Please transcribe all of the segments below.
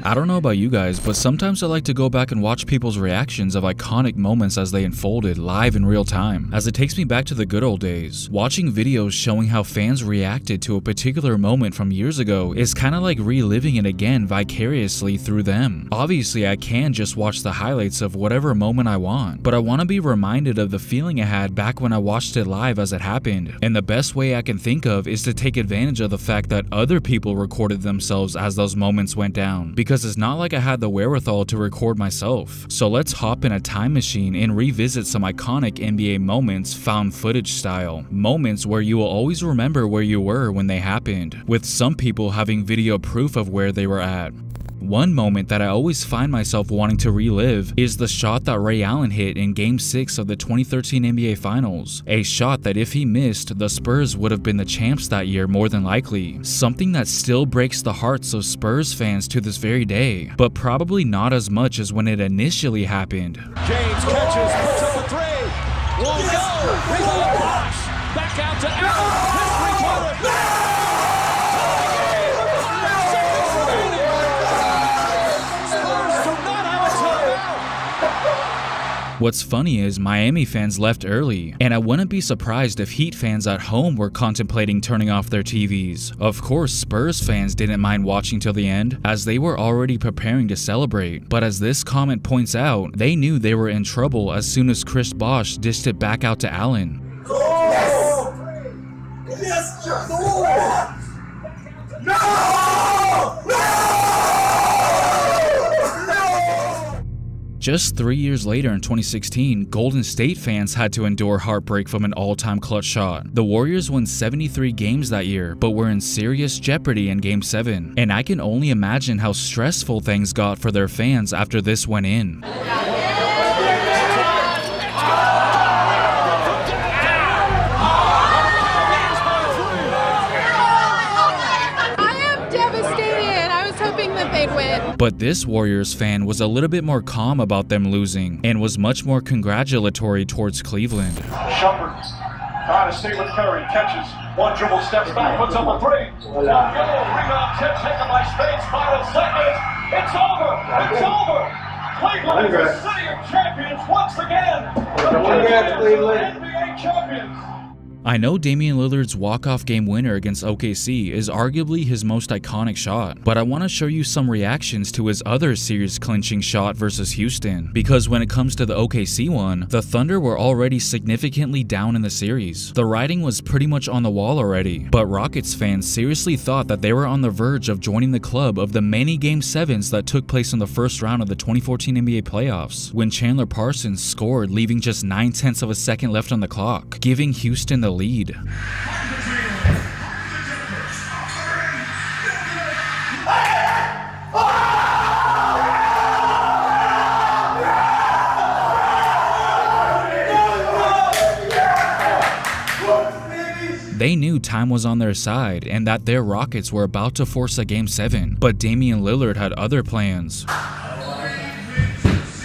I don't know about you guys, but sometimes I like to go back and watch people's reactions of iconic moments as they unfolded live in real time, as it takes me back to the good old days. Watching videos showing how fans reacted to a particular moment from years ago is kinda like reliving it again vicariously through them. Obviously, I can just watch the highlights of whatever moment I want, but I want to be reminded of the feeling I had back when I watched it live as it happened, and the best way I can think of is to take advantage of the fact that other people recorded themselves as those moments went down, because it's not like I had the wherewithal to record myself. So let's hop in a time machine and revisit some iconic NBA moments found footage style. Moments where you will always remember where you were when they happened, with some people having video proof of where they were at. One moment that I always find myself wanting to relive is the shot that Ray Allen hit in Game 6 of the 2013 NBA Finals. A shot that if he missed, the Spurs would have been the champs that year more than likely. Something that still breaks the hearts of Spurs fans to this very day, but probably not as much as when it initially happened. James catches, puts up a three. Won't go. Rebound Bosh. Back out to Allen. His three-pointer. What's funny is Miami fans left early, and I wouldn't be surprised if Heat fans at home were contemplating turning off their TVs. Of course, Spurs fans didn't mind watching till the end, as they were already preparing to celebrate. But as this comment points out, they knew they were in trouble as soon as Chris Bosh dished it back out to Allen. Just 3 years later in 2016, Golden State fans had to endure heartbreak from an all-time clutch shot. The Warriors won 73 games that year, but were in serious jeopardy in Game 7. And I can only imagine how stressful things got for their fans after this went in. But this Warriors fan was a little bit more calm about them losing and was much more congratulatory towards Cleveland. Shumpert trying to stay with Curry, catches, one dribble, steps back, puts up a three. One go, rebound, tip, taken by Space, 5 seconds. It's over, it's over. Cleveland is the city of champions once again. The NBA champions. I know Damian Lillard's walk-off game winner against OKC is arguably his most iconic shot, but I want to show you some reactions to his other series-clinching shot versus Houston, because when it comes to the OKC one, the Thunder were already significantly down in the series. The writing was pretty much on the wall already, but Rockets fans seriously thought that they were on the verge of joining the club of the many Game 7s that took place in the first round of the 2014 NBA playoffs, when Chandler Parsons scored leaving just 9/10 of a second left on the clock, giving Houston the lead. They knew time was on their side and that their Rockets were about to force a Game 7, but Damian Lillard had other plans.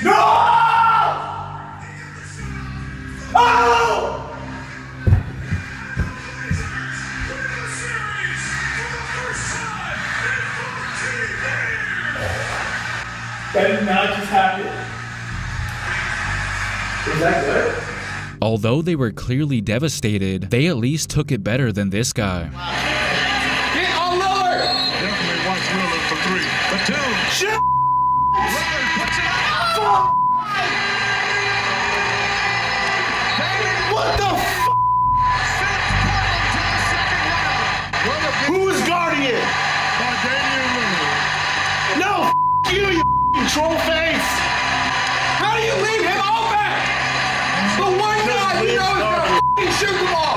No! Oh! That did not just happen. Was that good? Although they were clearly devastated, they at least took it better than this guy. Get on Lillard! Definitely watch Lillard for 3. For 2. Shit! Lillard puts it up. What the f***? Who's guarding it? By Damian Lillard. No, f*** you troll face! How do you leave him open? The one guy you know is gonna f***ing shoot the ball!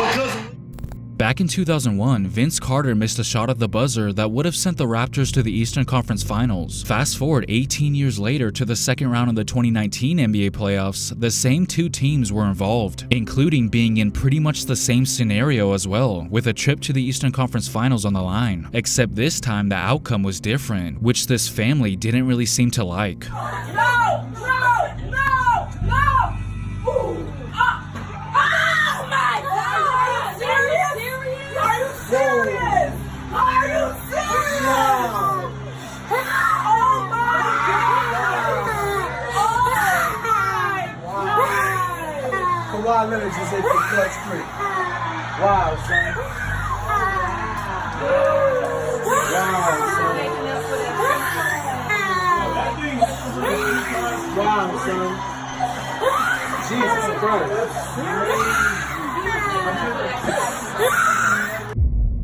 Back in 2001, Vince Carter missed a shot at the buzzer that would have sent the Raptors to the Eastern Conference Finals. Fast forward 18 years later to the second round of the 2019 NBA playoffs, the same two teams were involved, including being in pretty much the same scenario as well, with a trip to the Eastern Conference Finals on the line. Except this time the outcome was different, which this family didn't really seem to like. No! No! No! No! Ooh. Oh my God! Are you serious? Are you serious? Are you serious? Oh my Wow, son. Wow, son. Jesus Christ.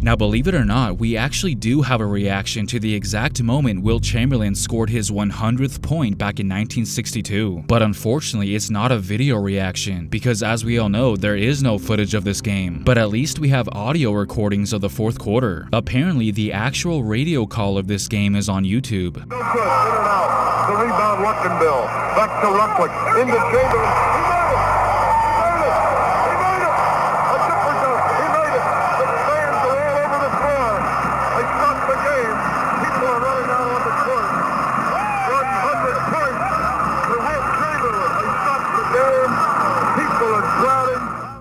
Now, believe it or not, we actually do have a reaction to the exact moment Wilt Chamberlain scored his 100th point back in 1962. But unfortunately, it's not a video reaction, because as we all know, there is no footage of this game. But at least we have audio recordings of the fourth quarter. Apparently, the actual radio call of this game is on YouTube. No good, in and out. The rebound, Luckenbill. Back to Ruckwick. Into Chamberlain.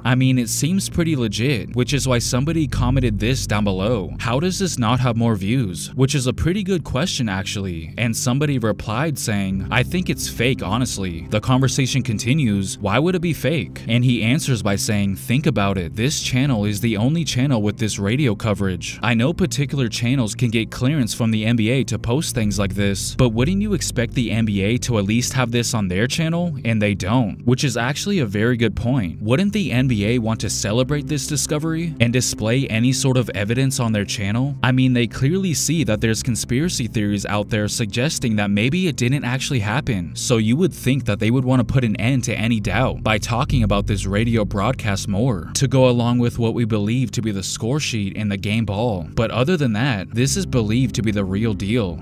I mean, it seems pretty legit, which is why somebody commented this down below. How does this not have more views? Which is a pretty good question actually, and somebody replied saying, I think it's fake honestly. The conversation continues, why would it be fake? And he answers by saying, think about it, this channel is the only channel with this radio coverage. I know particular channels can get clearance from the NBA to post things like this, but wouldn't you expect the NBA to at least have this on their channel? And they don't, which is actually a very good point. Wouldn't the NBA want to celebrate this discovery and display any sort of evidence on their channel? I mean, they clearly see that there's conspiracy theories out there suggesting that maybe it didn't actually happen, so you would think that they would want to put an end to any doubt by talking about this radio broadcast more, to go along with what we believe to be the score sheet and the game ball. But other than that, this is believed to be the real deal.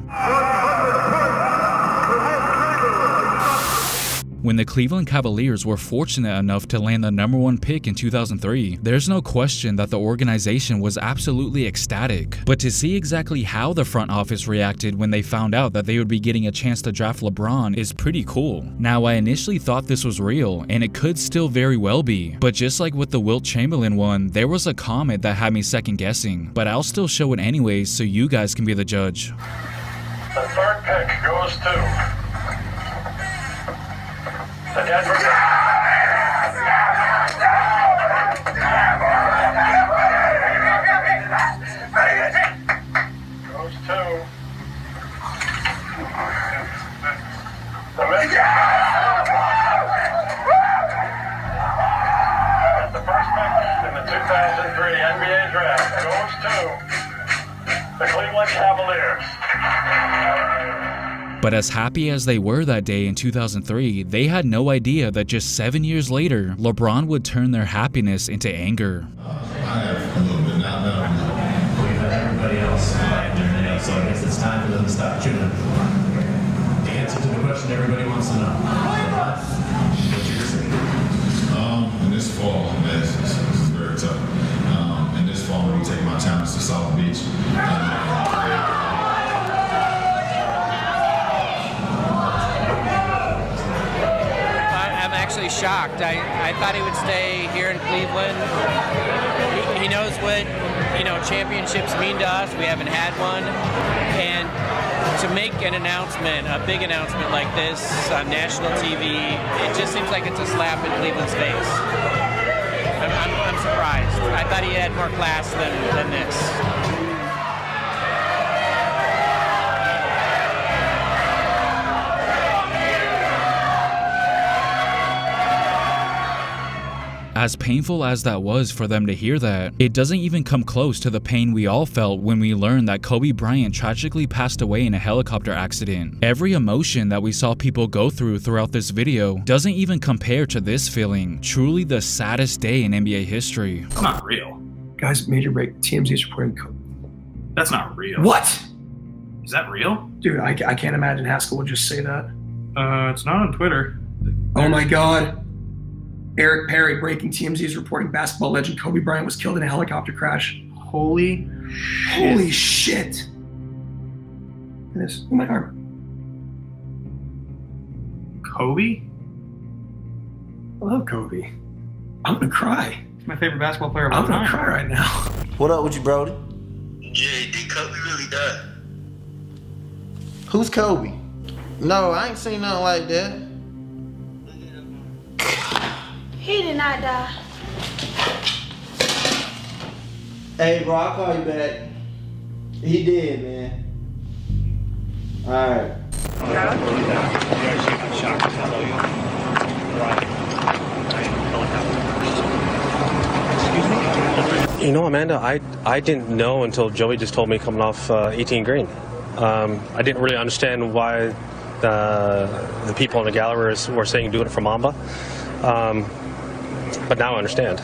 When the Cleveland Cavaliers were fortunate enough to land the #1 pick in 2003, there's no question that the organization was absolutely ecstatic. But to see exactly how the front office reacted when they found out that they would be getting a chance to draft LeBron is pretty cool. Now, I initially thought this was real, and it could still very well be, but just like with the Wilt Chamberlain one, there was a comment that had me second guessing, but I'll still show it anyways so you guys can be the judge. The third pick goes to the Denver Nuggets. Goes to the Memphis. And the first pick in the 2003 NBA draft goes to the Cleveland Cavaliers. But as happy as they were that day in 2003, they had no idea that just 7 years later, LeBron would turn their happiness into anger. I have a little bit now. We've had everybody else fight their nails, so I guess it's time for them to stop chewing. The answer to the question everybody wants to know. What's your decision? In this fall, this is very tough. In this fall, I'm going to take my talents to South Beach. Actually shocked. I thought he would stay here in Cleveland. He knows what, championships mean to us. We haven't had one. And to make an announcement, a big announcement like this on national TV, it just seems like it's a slap in Cleveland's face. I'm surprised. I thought he had more class than this. As painful as that was for them to hear that, it doesn't even come close to the pain we all felt when we learned that Kobe Bryant tragically passed away in a helicopter accident. Every emotion that we saw people go through throughout this video doesn't even compare to this feeling. Truly the saddest day in NBA history. It's not real. Guys, major break. TMZ's reporting. That's not real. What? Is that real? Dude, I can't imagine Haskell would just say that. It's not on Twitter. Oh my God. Eric Perry, breaking. TMZ is reporting basketball legend Kobe Bryant was killed in a helicopter crash. Holy shit. Look at this. Look at my arm. Kobe? I love Kobe. I'm gonna cry. He's my favorite basketball player of all time. I'm gonna cry right now. What up with you, Brody? Yeah, did Kobe really die? Who's Kobe? No, I ain't seen nothing like that. He did not die. Hey, bro, I'll call you back. He did, man. All right. You know, Amanda, I didn't know until Joey just told me coming off 18 green. I didn't really understand why the people in the gallery were saying do it for Mamba, but now I understand.